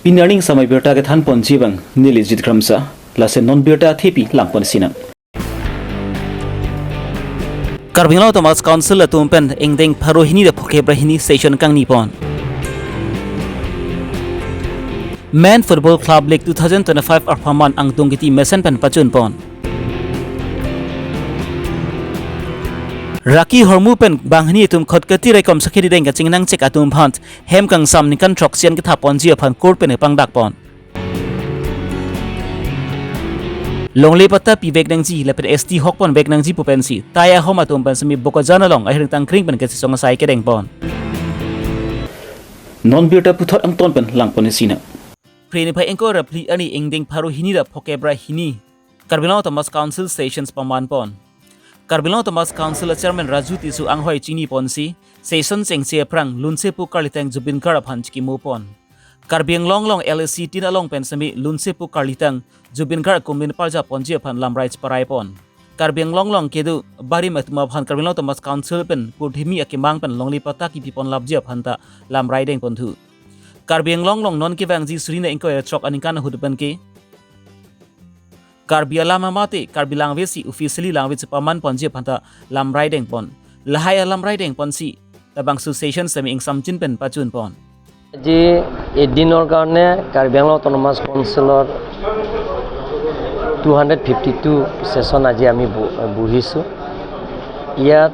Pinarning samay birta ke than pon jibang nili jitkramsa lase non birta thipi langpon sina. Karbi Longri Council atumpen engdeng parohini da phoke brahini session kang nipon. Men Football Club League 2025 arpaman ang tungkiti mesen pen pachun pon. Raki hormu pen banghni tum khot kati rekom sakhiri deng kaching nang chek atum phant hem kang sam ni kan troxian ki thapon ji phan kor pen pang dak pon. Longli patta pi bek nang ji lepet ST hok pon bek nang ji pupensi taya homa tum pen sami bokojana long ahring tang kring pen kesi songa sai ke deng pon. Non birta puthot ang ton pen lang pon sina. Preni pai engko rapli ani engding pharu hini da phokebra hini Karbi Longri Council Stations paman pon. Karbi Longri Council Chairman Raju Tisu anghoi chini ponsi session chengche prang lunse pu karlitang jubin kar phanch ki mu pon. Karbi Long LSC tina long pensami lunse pu karlitang jubin kar kumin parja ponji phan lamrai parai pon. Karbi Long kedu bari matma phan Karbi Longri Council pen pudhimi akimang pen longli pata ki pipon labja phanta lamrai deng pontu. Karbi Long non ki wangji surina engko trok anikan hudban ke Karbi alama mate Karbi language officially language paman ponje phanta lamrai deng pon lahai lamrai deng ponsi tabang association semi ing samchin pen pachun pon ji edinor karone Karbi Autonomous Councilor 252 session aji ami buhisu ইয়াত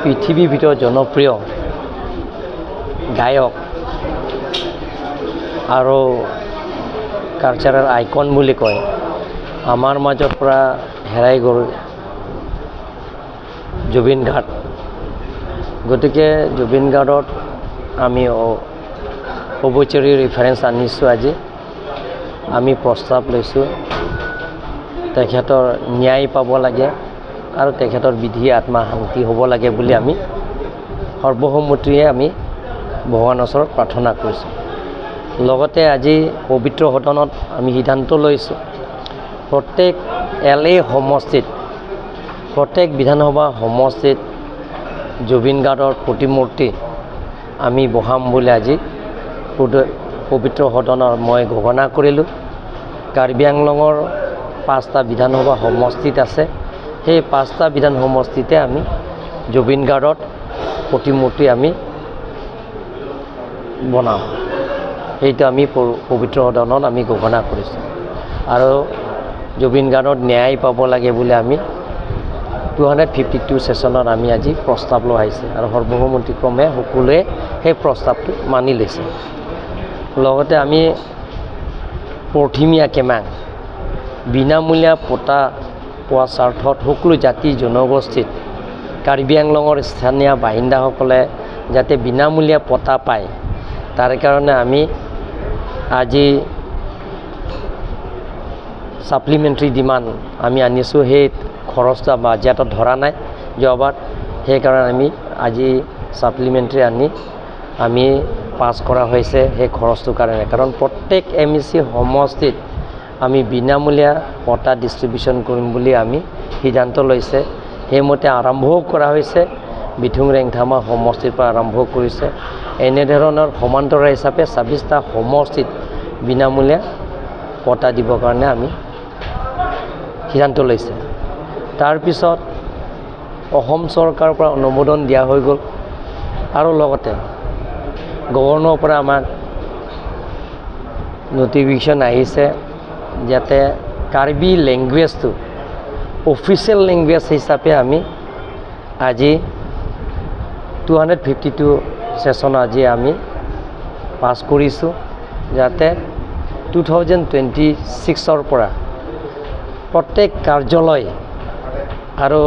পৃথিৱীৰ ভিতৰত জনপ্ৰিয় গায়ক আৰু cultural icon বুলি কয় আমাৰ মাজৰ পৰা হেৰাই গ'ল জুবিন গাৰ্গ গতিকে জুবিন গাৰ্গত আমি অবচৰি ৰেফাৰেন্স আনিছোঁ আজি আমি প্ৰস্তাৱ লৈছোঁ তেখেতৰ ন্যায় পাব লাগে আৰু তেখেতৰ বিধি আত্মা শান্তি হ'ব লাগে বুলি আমি সৰ্বসন্মতিৰে আমি ভগৱানৰ ওচৰত প্ৰাৰ্থনা কৰিছোঁ লগতে আজি পবিত্ৰ সদনত আমি সিদ্ধান্ত লৈছোঁ প্ৰত্যেক LA সমষ্টিত প্ৰত্যেক বিধানসভা সমষ্টিত জুবিন গাৰ্গৰ প্ৰতিমূৰ্তি আমি বহাম বুলি আজি পবিত্ৰ সদনৰ মই ঘোষণা কৰিলোঁ কাৰ্বি আংলঙৰ 5টা বিধানসভা সমষ্টিত আছে সেই 5টা বিধান সমষ্টিতে আমি জুবিন গাৰ্গৰ প্ৰতিমূৰ্তি আমি বনাম এইটো আমি পবিত্ৰ সদনত আমি ঘোষণা কৰিছোঁ আৰু জুবিন গাৰ্গৰ ন্যায় পাব লাগে বুলি আমি 252 সেশনত আমি আজি প্ৰস্তাৱ লৈ আহিছে আৰু সৰ্বসন্মতিক্ৰমে সকলোৱে সেই প্ৰস্তাৱটো মানি লৈছে লগতে আমি প্ৰথিমীয়া কেমাং বিনামূলীয়া পতা পোৱা স্বাৰ্থত সকলো জাতি জনগোষ্ঠীত কাৰ্বি আংলঙৰ স্থানীয় বাসিন্দাসকলে যাতে বিনামূলীয়া পতা পায় তাৰ কাৰণে আমি আজি সাপ্লিমেন্টাৰি ডিমান্ড আমি আনিছোঁ সেই খৰচটা বাজেটত ধৰা নাই যোৱাবাৰ সেইকাৰণে আমি আজি সাপ্লিমেন্টাৰি আনি আমি পাছ কৰা হৈছে সেই খৰচটোৰ কাৰণে কাৰণ প্ৰত্যেক MEC সমষ্টিত আমি বিনামূলীয়া পটা ডিস্ট্ৰিবিউশন কৰিম বুলি আমি সিদ্ধান্ত লৈছে সেইমতে আৰম্ভ কৰা হৈছে বিথুং ৰেংথামা সমষ্টিৰ পৰা আৰম্ভ কৰিছে এনে ধৰণৰ সমান্তৰাল হিচাপে 26টা সমষ্টিত বিনামূলীয়া পটা দিবৰ কাৰণে আমি সিদ্ধান্ত লৈছে তাৰ পিছত অসম চৰকাৰৰ পৰা অনুমোদন দিয়া হৈ গ'ল আৰু লগতে গভৰ্ণৰৰ পৰা আমাক নটিফিকেশ্যন আহিছে যাতে কাৰ্বি লেংগুৱেজটো অফিচিয়েল লেংগুৱেজ হিচাপে আমি আজি 252 সেশন আজি আমি পাছ কৰিছোঁ যাতে 2026 পৰা প্ৰত্যেক কাৰ্যালয় আৰু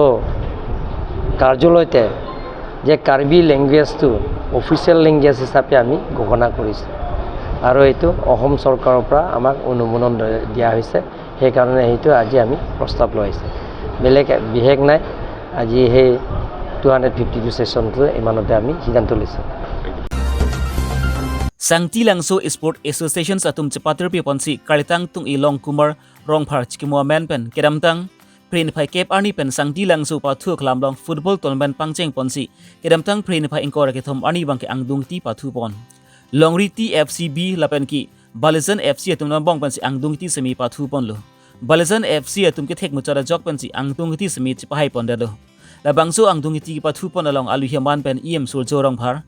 কাৰ্যালয়তে যে কাৰ্বি লেংগুৱেজটো অফিচিয়েল লেংগুৱেজ হিচাপে আমি ঘোষণা কৰিছোঁ আৰু এইটো অসম চৰকাৰৰ পৰা আমাক অনুমোদন দিয়া হৈছে সেইকাৰণে এইটো আজি আমি প্ৰস্তাৱ লৈ আহিছোঁ বেলেগ বিশেষ নাই আজি সেই 252 সেশনটো ইমানতে আমি সিদ্ধান্ত লৈছোঁ Sangti Langso Sport Association atum cepatir pi ponsi kalitang tung ilong kumar rongphar chikimwa menpen kedamtang prin phai kep arni pen Sangti Langso pathu klamlong football tournament pangcheng ponsi kedamtang prin phai inkor ke thom arni bangke angdung ti pathu pon Longri TFCB lapen ki Balizan FC atum na bong pan si angdung ti semi pathu pon lo. Balizan FC atum ke thek muchara jok pan si angdung ti semi chipahai pon da lo. La bangso angdung ti pathu pon along alu hiaman pen em sul jorong phar.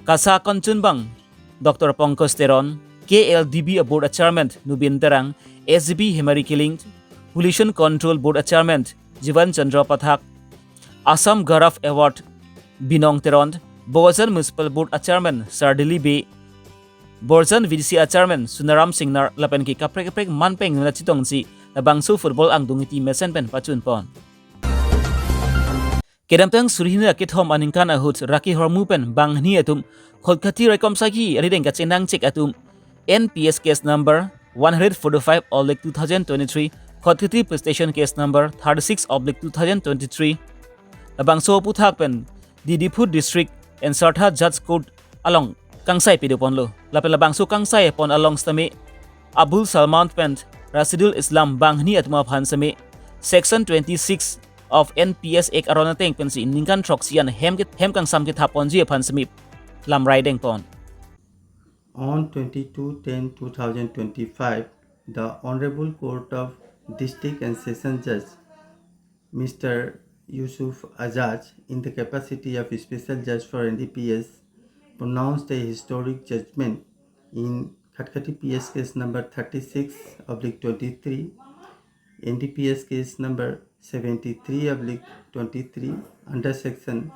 Kasa konchun bang Dr. Pongkos Teron KLDB Board Chairman Nubin Terang SGB Himari Killing Pollution Control Board Chairman Jivan Chandra Pathak Assam Garaf Award Binong Teront Bogazan Municipal Board Chairman Sardili Bay Borzan VDC Chairman Sunaram Singnar lapen ki kaprek manpeng na chitong si labangso football ang dungiti mesen pen pachun pon. Kedamtang surhina kithom aningkan ahut raki hormu pen bang ni atum kholkhati rekom sagi arideng ka chenang check atum NPS case number 145/2023 kholkhati station case number 36/2023 labangso puthak pen Didipur district and Sartha judge court along Kangsai pidupon lo. Lapel labangso Kangsai pon along stami Abul Salman Pent Rasidul Islam bang ni atma phan sami Section 26 of NPS ek arona teng pensi ningkan troxian hem kang sam ki thapon ji phan sami lam riding pon. On 22/10/2025, the Honorable Court of District and Session Judge Mr. Yusuf Azaj, in the capacity of Special Judge for NDPS, pronounced a historic judgment in Khatkati PS case number 36/23, NDPS case number 73/23 under section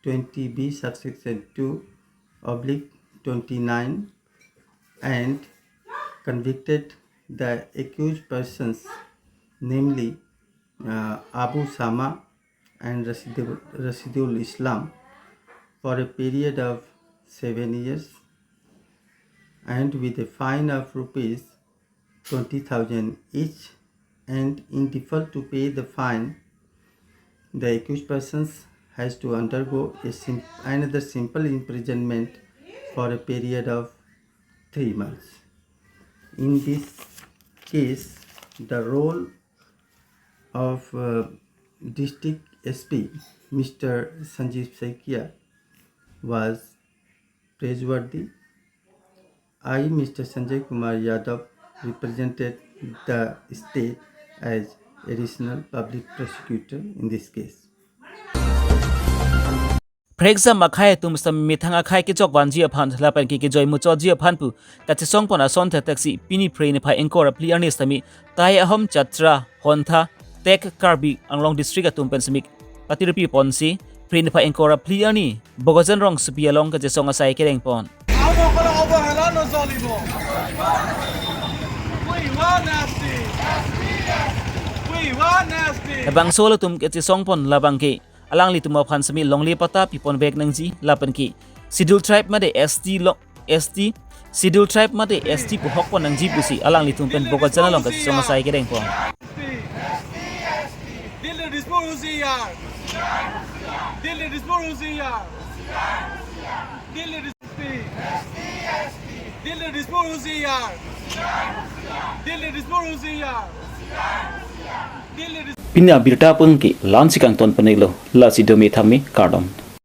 20B subsection 2/29 and convicted the accused persons, namely Abu Sama and Rasidul Islam, for a period of 7 years and with a fine of rupees 20,000 each, and in default to pay the fine, the accused persons has to undergo another simple imprisonment for a period of 3 months. In this case, the role of District SP Mr. Sanjeev Saikia was praiseworthy. I, Mr. Sanjay Kumar Yadav, represented the state as additional public prosecutor in this case. Preksa makhai tum sam mithanga khai ki jok wan ji aphan lapan ki joy mu cho ji aphan pu ka chi song pona son tha taxi pini pre ni phai engkor apli arni sami tai ahom chatra hontha tek Karbi anglong district atum pen samik patirapi ponsi pre ni phai engkor apli arni bogozan rong supi along ka je song asai kereng pon. Labang solo tum ke chi song pon labang ke alang li tuma phan sami longli pata pipon bek nangji lapan ki schedule tribe made ST schedule tribe made ST pu hok pon nangji pusi alang li tum pen boga chana long ka song sai ke deng pon Pina birta pengki lansikang ton penelo la si domi thami kardom